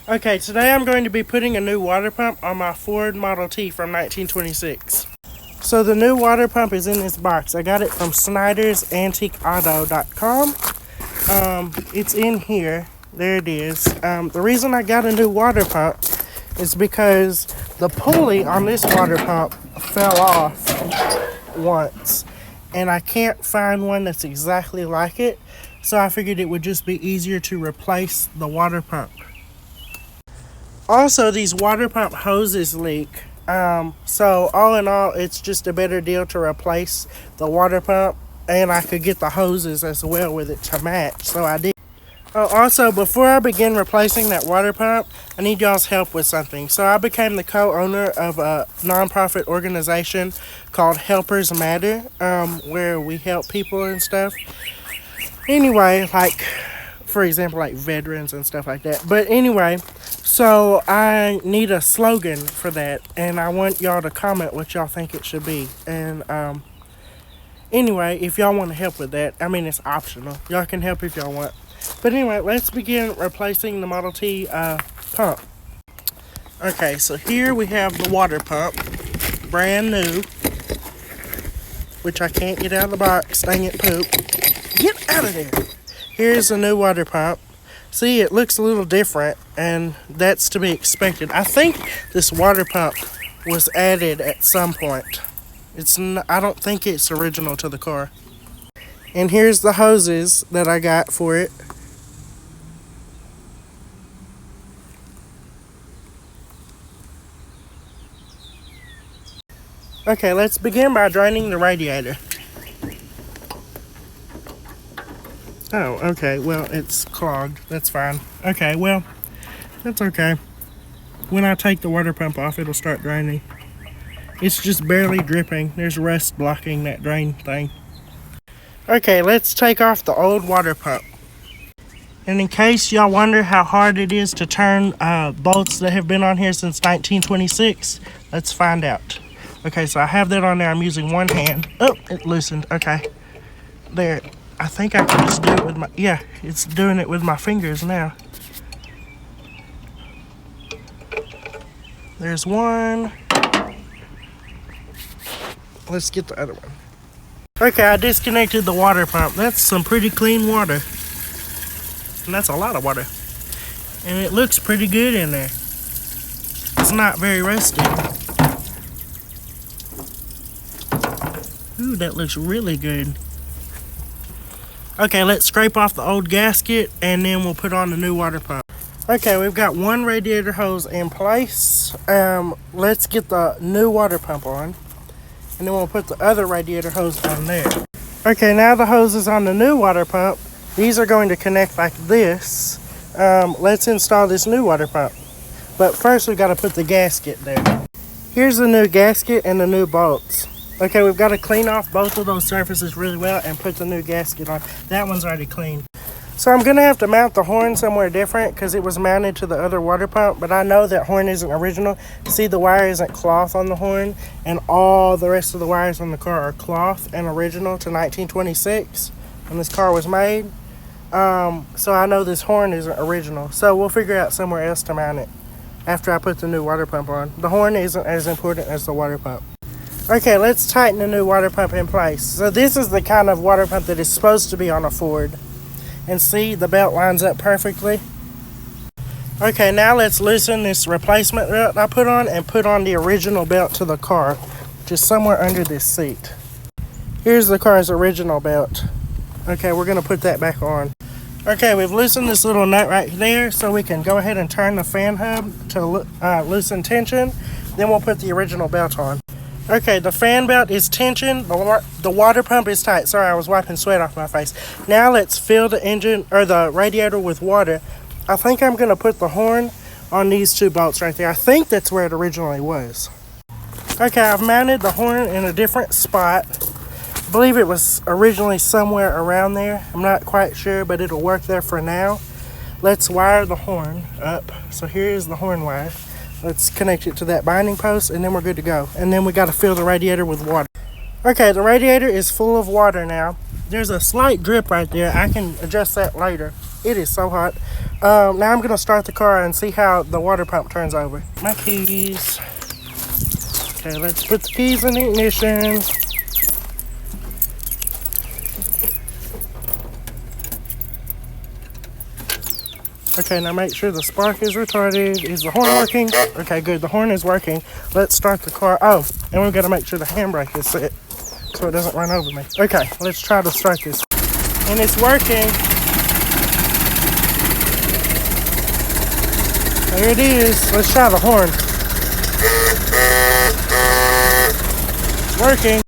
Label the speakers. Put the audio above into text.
Speaker 1: Okay, today I'm going to be putting a new water pump on my Ford Model T from 1926. So the new water pump is in this box. I got it from SnydersAntiqueAuto.com. It's in here. There it is. The reason I got a new water pump is because the pulley on this water pump fell off once. And I can't find one that's exactly like it. So I figured it would just be easier to replace the water pump. Also, these water pump hoses leak. So all in all, it's just a better deal to replace the water pump, and I could get the hoses as well with it to match, so I did. Also, before I begin replacing that water pump, I need y'all's help with something. So I became the co-owner of a nonprofit organization called Helpers Matter, where we help people and stuff. Anyway, like, for example, like veterans and stuff like that. But anyway, so I need a slogan for that, and I want y'all to comment what y'all think it should be. And anyway, if y'all want to help with that, I mean, it's optional. Y'all can help if y'all want. But anyway, let's begin replacing the Model T pump. Okay, so here we have the water pump, brand new, which I can't get out of the box. Dang it, poop. Get out of there. Here's the new water pump. See, it looks a little different, and that's to be expected. I think this water pump was added at some point. I don't think it's original to the car. And here's the hoses that I got for it. Okay, let's begin by draining the radiator. Oh, okay, well, it's clogged. That's fine. Okay, well, that's okay. When I take the water pump off, it'll start draining. It's just barely dripping. There's rust blocking that drain thing. Okay, let's take off the old water pump. And in case y'all wonder how hard it is to turn bolts that have been on here since 1926, let's find out. Okay, so I have that on there. I'm using one hand. Oh, it loosened. Okay. There. I think I can just do it with my... Yeah, it's doing it with my fingers now. There's one. Let's get the other one. Okay, I disconnected the water pump. That's some pretty clean water. And that's a lot of water. And it looks pretty good in there. It's not very rusty. Ooh, that looks really good. Okay, let's scrape off the old gasket, and then we'll put on the new water pump. Okay, we've got one radiator hose in place. Let's get the new water pump on, and then we'll put the other radiator hose on there. Okay, now the hose is on the new water pump. These are going to connect like this. Let's install this new water pump. But first, we've got to put the gasket there. Here's the new gasket and the new bolts. Okay, we've got to clean off both of those surfaces really well and put the new gasket on. That one's already clean. So I'm going to have to mount the horn somewhere different because it was mounted to the other water pump, but I know that horn isn't original. See, the wire isn't cloth on the horn, and all the rest of the wires on the car are cloth and original to 1926 when this car was made. So I know this horn isn't original. So we'll figure out somewhere else to mount it after I put the new water pump on. The horn isn't as important as the water pump. Okay, let's tighten the new water pump in place. So this is the kind of water pump that is supposed to be on a Ford. And see, the belt lines up perfectly. Okay, now let's loosen this replacement belt I put on and put on the original belt to the car, just somewhere under this seat. Here's the car's original belt. Okay, we're going to put that back on. Okay, we've loosened this little nut right there, so we can go ahead and turn the fan hub to loosen tension. Then we'll put the original belt on. Okay, the fan belt is tensioned, the water pump is tight. Sorry, I was wiping sweat off my face. Now let's fill the engine, or the radiator with water. I think I'm going to put the horn on these two bolts right there. I think that's where it originally was. Okay, I've mounted the horn in a different spot. I believe it was originally somewhere around there. I'm not quite sure, but it'll work there for now. Let's wire the horn up. So here's the horn wire. Let's connect it to that binding post, and then we're good to go. And then we got to fill the radiator with water. Okay, the radiator is full of water now. There's a slight drip right there. I can adjust that later. It is so hot. Now I'm going to start the car and see how the water pump turns over. My keys. Okay, let's put the keys in the ignition. Okay, now make sure the spark is retarded. Is the horn working? Okay, good. The horn is working. Let's start the car. Oh, and we've got to make sure the handbrake is set so it doesn't run over me. Okay, let's try to start this. And it's working. There it is. Let's try the horn. It's working.